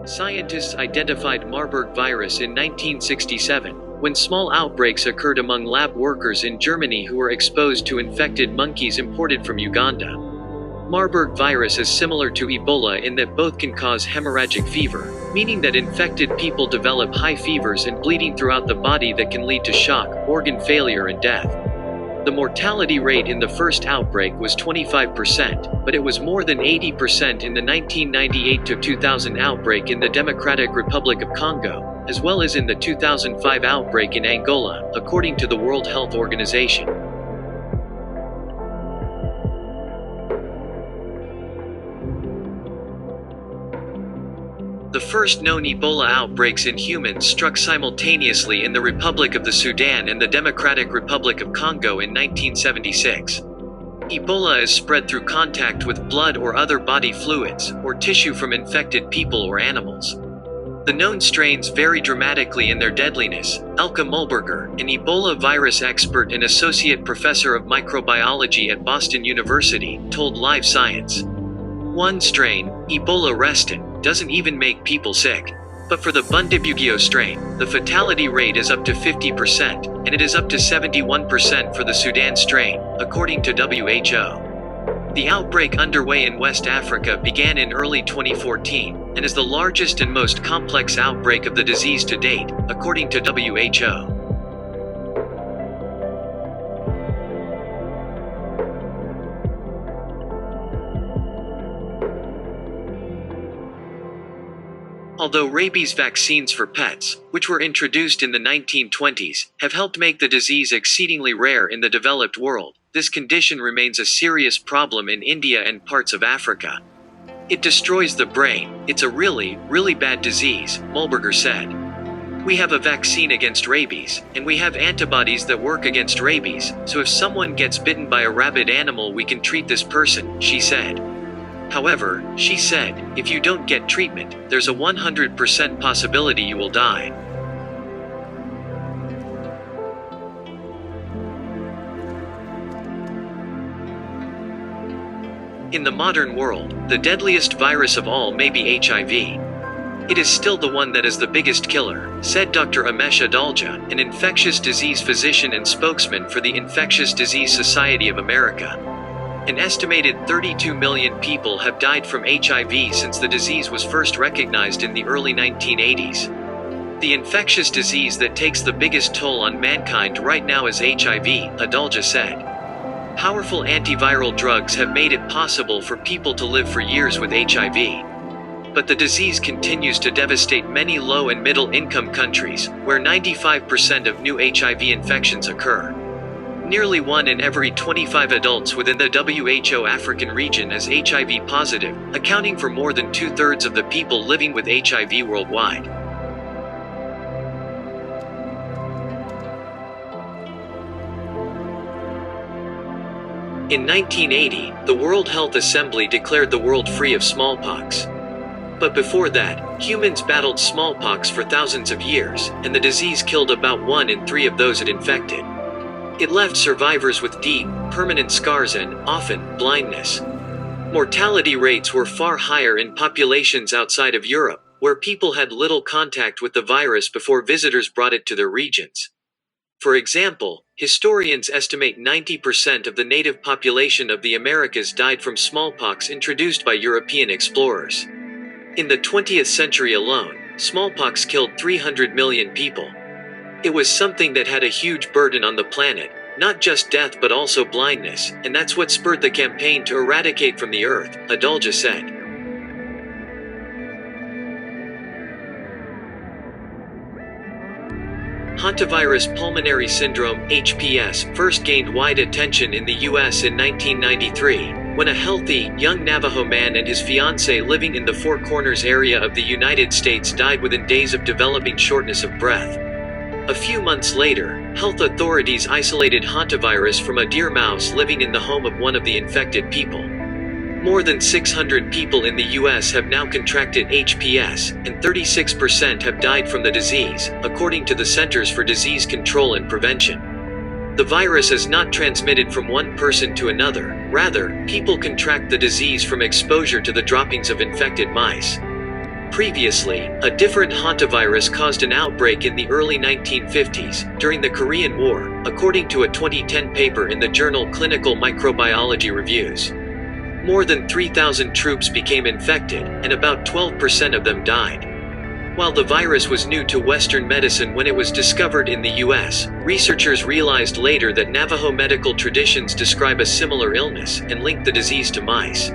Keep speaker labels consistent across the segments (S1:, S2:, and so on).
S1: Scientists identified Marburg virus in 1967, when small outbreaks occurred among lab workers in Germany who were exposed to infected monkeys imported from Uganda. Marburg virus is similar to Ebola in that both can cause hemorrhagic fever, meaning that infected people develop high fevers and bleeding throughout the body that can lead to shock, organ failure, and death. The mortality rate in the first outbreak was 25%, but it was more than 80% in the 1998-2000 outbreak in the Democratic Republic of Congo, as well as in the 2005 outbreak in Angola, according to the World Health Organization. The first known Ebola outbreaks in humans struck simultaneously in the Republic of the Sudan and the Democratic Republic of Congo in 1976. Ebola is spread through contact with blood or other body fluids, or tissue from infected people or animals. The known strains vary dramatically in their deadliness. Elke Mulberger, an Ebola virus expert and associate professor of microbiology at Boston University, told Live Science. One strain, Ebola restin, doesn't even make people sick. But for the Bundibugyo strain, the fatality rate is up to 50%, and it is up to 71% for the Sudan strain, according to WHO. The outbreak underway in West Africa began in early 2014, and is the largest and most complex outbreak of the disease to date, according to WHO. Although rabies vaccines for pets, which were introduced in the 1920s, have helped make the disease exceedingly rare in the developed world, this condition remains a serious problem in India and parts of Africa. It destroys the brain. It's a really, really bad disease, Mulberger said. We have a vaccine against rabies, and we have antibodies that work against rabies, so if someone gets bitten by a rabid animal we can treat this person, she said. However, she said, if you don't get treatment, there's a 100% possibility you will die. In the modern world, the deadliest virus of all may be HIV. It is still the one that is the biggest killer, said Dr. Amesh Adalja, an infectious disease physician and spokesman for the Infectious Disease Society of America. An estimated 32 million people have died from HIV since the disease was first recognized in the early 1980s. The infectious disease that takes the biggest toll on mankind right now is HIV, Adalja said. Powerful antiviral drugs have made it possible for people to live for years with HIV. But the disease continues to devastate many low and middle income countries, where 95% of new HIV infections occur. Nearly 1 in every 25 adults within the WHO African region is HIV positive, accounting for more than 2/3 of the people living with HIV worldwide. In 1980, the World Health Assembly declared the world free of smallpox. But before that, humans battled smallpox for thousands of years, and the disease killed about 1 in 3 of those it infected. It left survivors with deep, permanent scars and, often, blindness. Mortality rates were far higher in populations outside of Europe, where people had little contact with the virus before visitors brought it to their regions. For example, historians estimate 90% of the native population of the Americas died from smallpox introduced by European explorers. In the 20th century alone, smallpox killed 300 million people. It was something that had a huge burden on the planet, not just death but also blindness, and that's what spurred the campaign to eradicate from the earth, Adalja said. Hantavirus pulmonary syndrome, HPS, first gained wide attention in the US in 1993, when a healthy, young Navajo man and his fiancée living in the Four Corners area of the United States died within days of developing shortness of breath. A few months later, health authorities isolated hantavirus from a deer mouse living in the home of one of the infected people. More than 600 people in the US have now contracted HPS, and 36% have died from the disease, according to the Centers for Disease Control and Prevention. The virus is not transmitted from one person to another, rather, people contract the disease from exposure to the droppings of infected mice. Previously, a different Hantavirus caused an outbreak in the early 1950s, during the Korean War, according to a 2010 paper in the journal Clinical Microbiology Reviews. More than 3,000 troops became infected, and about 12% of them died. While the virus was new to Western medicine when it was discovered in the US, researchers realized later that Navajo medical traditions describe a similar illness, and link the disease to mice.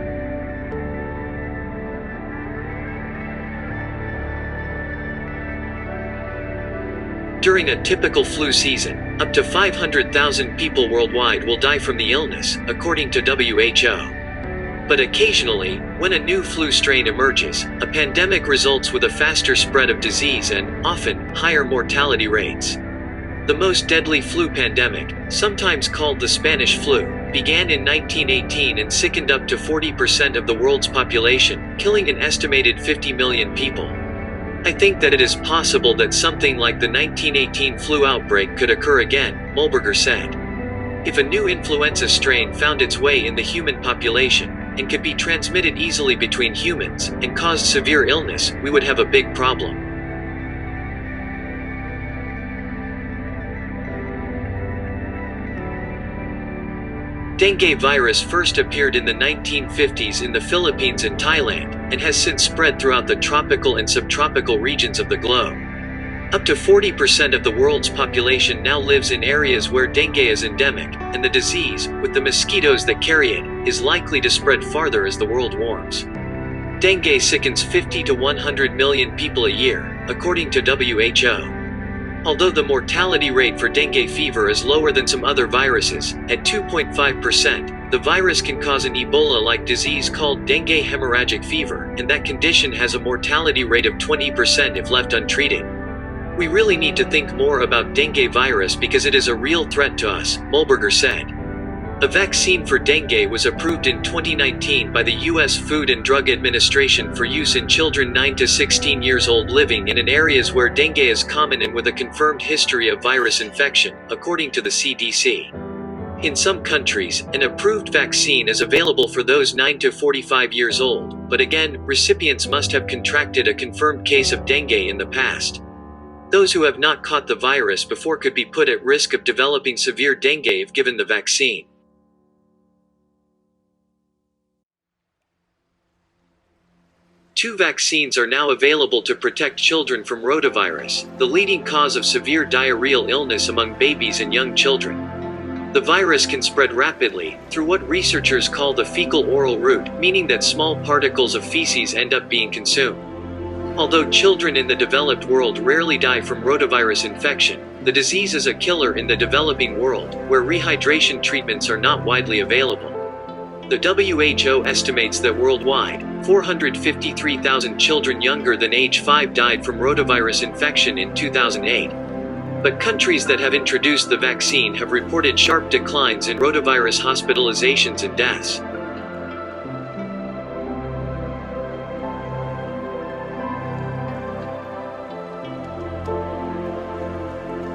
S1: During a typical flu season, up to 500,000 people worldwide will die from the illness, according to WHO. But occasionally, when a new flu strain emerges, a pandemic results with a faster spread of disease and, often, higher mortality rates. The most deadly flu pandemic, sometimes called the Spanish flu, began in 1918 and sickened up to 40% of the world's population, killing an estimated 50 million people. I think that it is possible that something like the 1918 flu outbreak could occur again, Mulberger said. If a new influenza strain found its way in the human population, and could be transmitted easily between humans, and caused severe illness, we would have a big problem. Dengue virus first appeared in the 1950s in the Philippines and Thailand, and has since spread throughout the tropical and subtropical regions of the globe. Up to 40% of the world's population now lives in areas where dengue is endemic, and the disease, with the mosquitoes that carry it, is likely to spread farther as the world warms. Dengue sickens 50 to 100 million people a year, according to WHO. Although the mortality rate for dengue fever is lower than some other viruses, at 2.5%, the virus can cause an Ebola-like disease called dengue hemorrhagic fever, and that condition has a mortality rate of 20% if left untreated. We really need to think more about dengue virus because it is a real threat to us, Mulberger said. A vaccine for dengue was approved in 2019 by the U.S. Food and Drug Administration for use in children 9 to 16 years old living in areas where dengue is common and with a confirmed history of virus infection, according to the CDC. In some countries, an approved vaccine is available for those 9 to 45 years old, but again, recipients must have contracted a confirmed case of dengue in the past. Those who have not caught the virus before could be put at risk of developing severe dengue if given the vaccine. Two vaccines are now available to protect children from rotavirus, the leading cause of severe diarrheal illness among babies and young children. The virus can spread rapidly, through what researchers call the fecal-oral route, meaning that small particles of feces end up being consumed. Although children in the developed world rarely die from rotavirus infection, the disease is a killer in the developing world, where rehydration treatments are not widely available. The WHO estimates that worldwide, 453,000 children younger than age 5 died from rotavirus infection in 2008. But countries that have introduced the vaccine have reported sharp declines in rotavirus hospitalizations and deaths.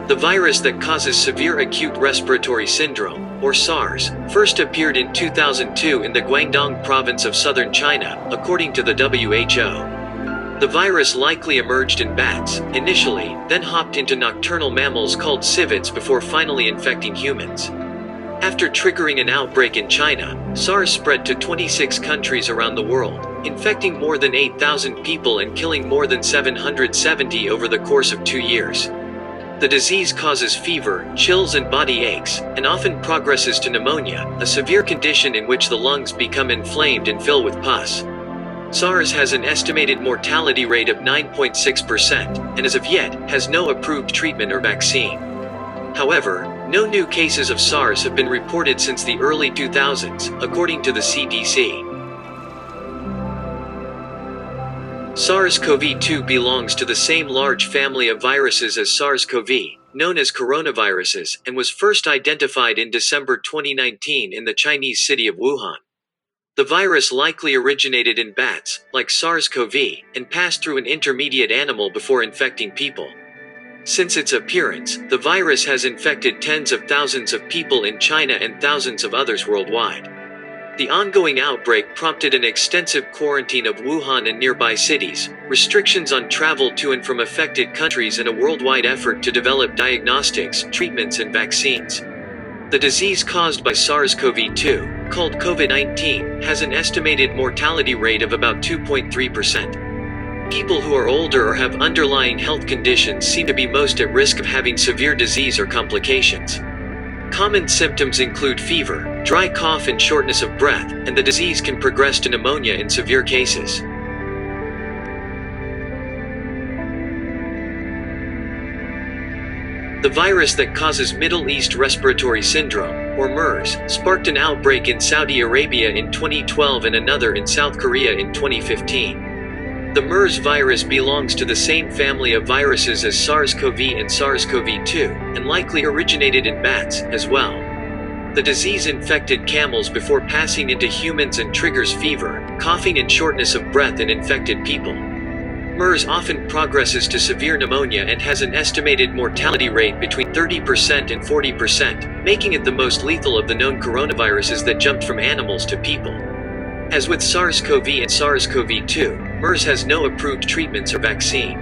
S1: The virus that causes severe acute respiratory syndrome, or SARS, first appeared in 2002 in the Guangdong province of southern China, according to the WHO. The virus likely emerged in bats, initially, then hopped into nocturnal mammals called civets before finally infecting humans. After triggering an outbreak in China, SARS spread to 26 countries around the world, infecting more than 8,000 people and killing more than 770 over the course of 2 years. The disease causes fever, chills and body aches, and often progresses to pneumonia, a severe condition in which the lungs become inflamed and fill with pus. SARS has an estimated mortality rate of 9.6%, and as of yet, has no approved treatment or vaccine. However, no new cases of SARS have been reported since the early 2000s, according to the CDC. SARS-CoV-2 belongs to the same large family of viruses as SARS-CoV, known as coronaviruses, and was first identified in December 2019 in the Chinese city of Wuhan. The virus likely originated in bats, like SARS-CoV, and passed through an intermediate animal before infecting people. Since its appearance, the virus has infected tens of thousands of people in China and thousands of others worldwide. The ongoing outbreak prompted an extensive quarantine of Wuhan and nearby cities, restrictions on travel to and from affected countries, and a worldwide effort to develop diagnostics, treatments, and vaccines. The disease caused by SARS-CoV-2, called COVID-19, has an estimated mortality rate of about 2.3%. People who are older or have underlying health conditions seem to be most at risk of having severe disease or complications. Common symptoms include fever, dry cough, and shortness of breath, and the disease can progress to pneumonia in severe cases. The virus that causes Middle East Respiratory Syndrome, or MERS, sparked an outbreak in Saudi Arabia in 2012 and another in South Korea in 2015. The MERS virus belongs to the same family of viruses as SARS-CoV and SARS-CoV-2, and likely originated in bats, as well. The disease infected camels before passing into humans and triggers fever, coughing, and shortness of breath in infected people. MERS often progresses to severe pneumonia and has an estimated mortality rate between 30% and 40%, making it the most lethal of the known coronaviruses that jumped from animals to people. As with SARS-CoV and SARS-CoV-2, MERS has no approved treatments or vaccine.